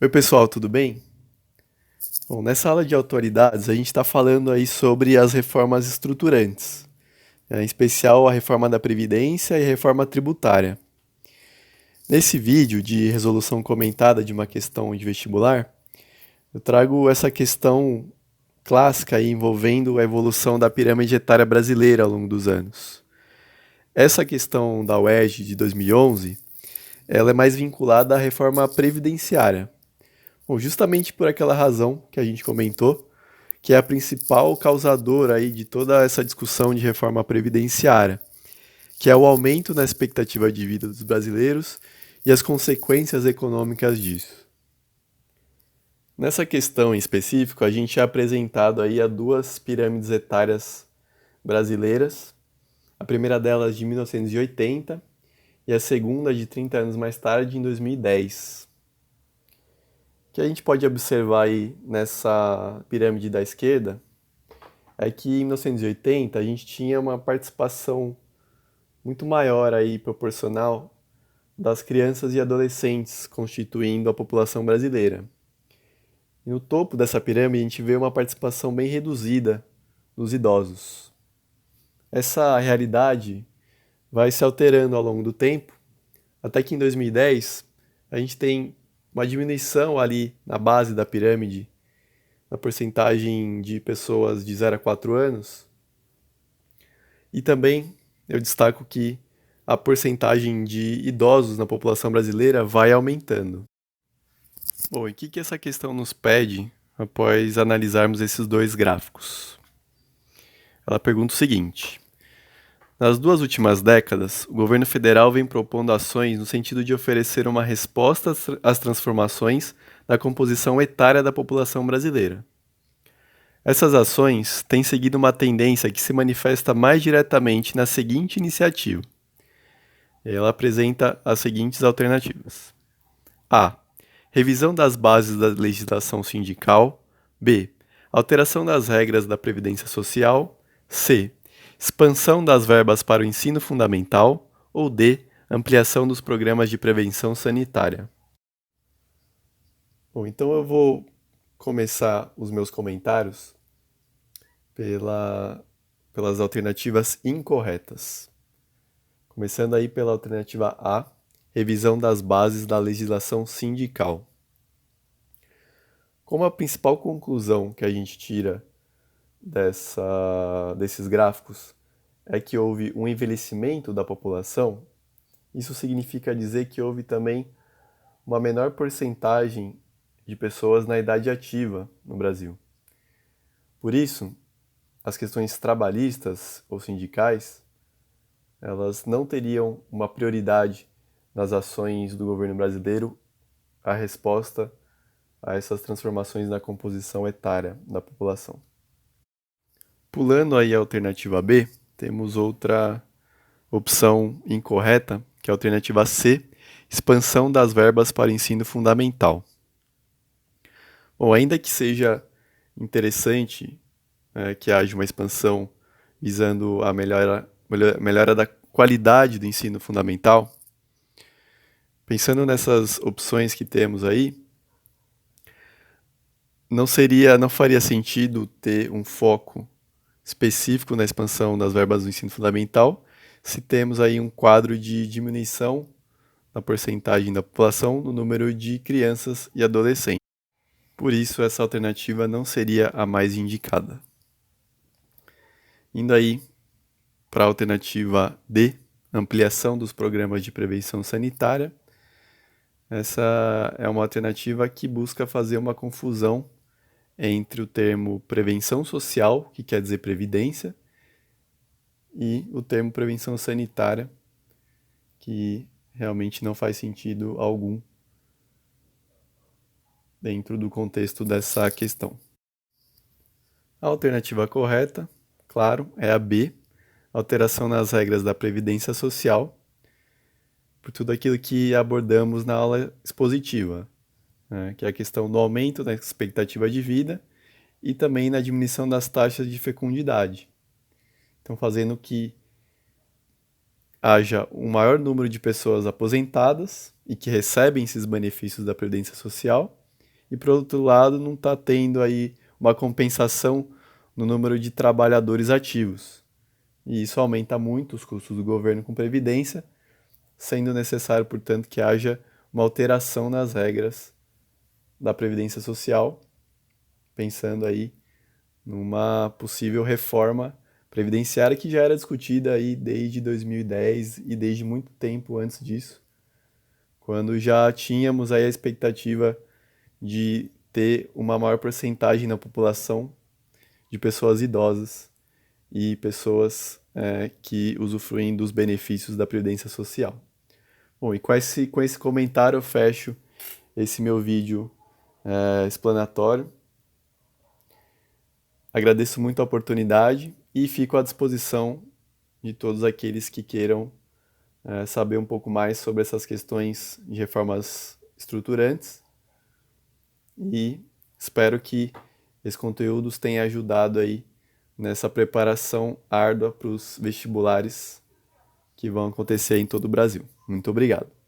Oi pessoal, tudo bem? Bom, nessa aula de autoridades a gente está falando aí sobre as reformas estruturantes, em especial a reforma da Previdência e a reforma tributária. Nesse vídeo de resolução comentada de uma questão de vestibular, eu trago essa questão clássica aí envolvendo a evolução da pirâmide etária brasileira ao longo dos anos. Essa questão da UERJ de 2011, ela é mais vinculada à reforma previdenciária. Bom, justamente por aquela razão que a gente comentou, que é a principal causadora aí de toda essa discussão de reforma previdenciária, que é o aumento na expectativa de vida dos brasileiros e as consequências econômicas disso. Nessa questão em específico, a gente é apresentado aí a duas pirâmides etárias brasileiras, a primeira delas de 1980 e a segunda de 30 anos mais tarde, em 2010. O que a gente pode observar aí nessa pirâmide da esquerda é que em 1980 a gente tinha uma participação muito maior aí proporcional das crianças e adolescentes constituindo a população brasileira. E no topo dessa pirâmide a gente vê uma participação bem reduzida dos idosos. Essa realidade vai se alterando ao longo do tempo, até que em 2010 a gente tem uma diminuição ali na base da pirâmide, na porcentagem de pessoas de 0 a 4 anos. E também eu destaco que a porcentagem de idosos na população brasileira vai aumentando. Bom, e o que essa questão nos pede após analisarmos esses dois gráficos? Ela pergunta o seguinte: nas duas últimas décadas, o governo federal vem propondo ações no sentido de oferecer uma resposta às transformações na composição etária da população brasileira. Essas ações têm seguido uma tendência que se manifesta mais diretamente na seguinte iniciativa. Ela apresenta as seguintes alternativas: A. Revisão das bases da legislação sindical. B. Alteração das regras da Previdência Social. C. Expansão das verbas para o ensino fundamental. Ou D. Ampliação dos programas de prevenção sanitária. Bom, então eu vou começar os meus comentários pelas alternativas incorretas. Começando aí pela alternativa A, revisão das bases da legislação sindical. Como a principal conclusão que a gente tira desses gráficos é que houve um envelhecimento da população, isso significa dizer que houve também uma menor porcentagem de pessoas na idade ativa no Brasil. Por isso, as questões trabalhistas ou sindicais, elas não teriam uma prioridade nas ações do governo brasileiro a resposta a essas transformações na composição etária da população. Pulando aí a alternativa B, temos outra opção incorreta, que é a alternativa C, expansão das verbas para o ensino fundamental. Bom, ainda que seja interessante que haja uma expansão visando a melhora da qualidade do ensino fundamental, pensando nessas opções que temos aí, não faria sentido ter um foco específico na expansão das verbas do ensino fundamental se temos aí um quadro de diminuição na porcentagem da população no número de crianças e adolescentes. Por isso, essa alternativa não seria a mais indicada. Indo aí para a alternativa D, ampliação dos programas de prevenção sanitária. Essa é uma alternativa que busca fazer uma confusão entre o termo prevenção social, que quer dizer previdência, e o termo prevenção sanitária, que realmente não faz sentido algum dentro do contexto dessa questão. A alternativa correta, claro, é a B, alteração nas regras da Previdência Social, por tudo aquilo que abordamos na aula expositiva, né, que é a questão do aumento da expectativa de vida e também na diminuição das taxas de fecundidade. Então, fazendo que haja um maior número de pessoas aposentadas e que recebem esses benefícios da Previdência Social, e por outro lado não está tendo aí uma compensação no número de trabalhadores ativos. E isso aumenta muito os custos do governo com Previdência, sendo necessário, portanto, que haja uma alteração nas regras da Previdência Social, pensando aí numa possível reforma previdenciária que já era discutida aí desde 2010 e desde muito tempo antes disso, quando já tínhamos aí a expectativa de ter uma maior porcentagem na população de pessoas idosas e pessoas que usufruem dos benefícios da Previdência Social. Bom, e com esse comentário eu fecho esse meu vídeo explanatório. Agradeço muito a oportunidade e fico à disposição de todos aqueles que queiram saber um pouco mais sobre essas questões de reformas estruturantes, e espero que esse conteúdo tenha ajudado aí nessa preparação árdua para os vestibulares que vão acontecer em todo o Brasil. Muito obrigado.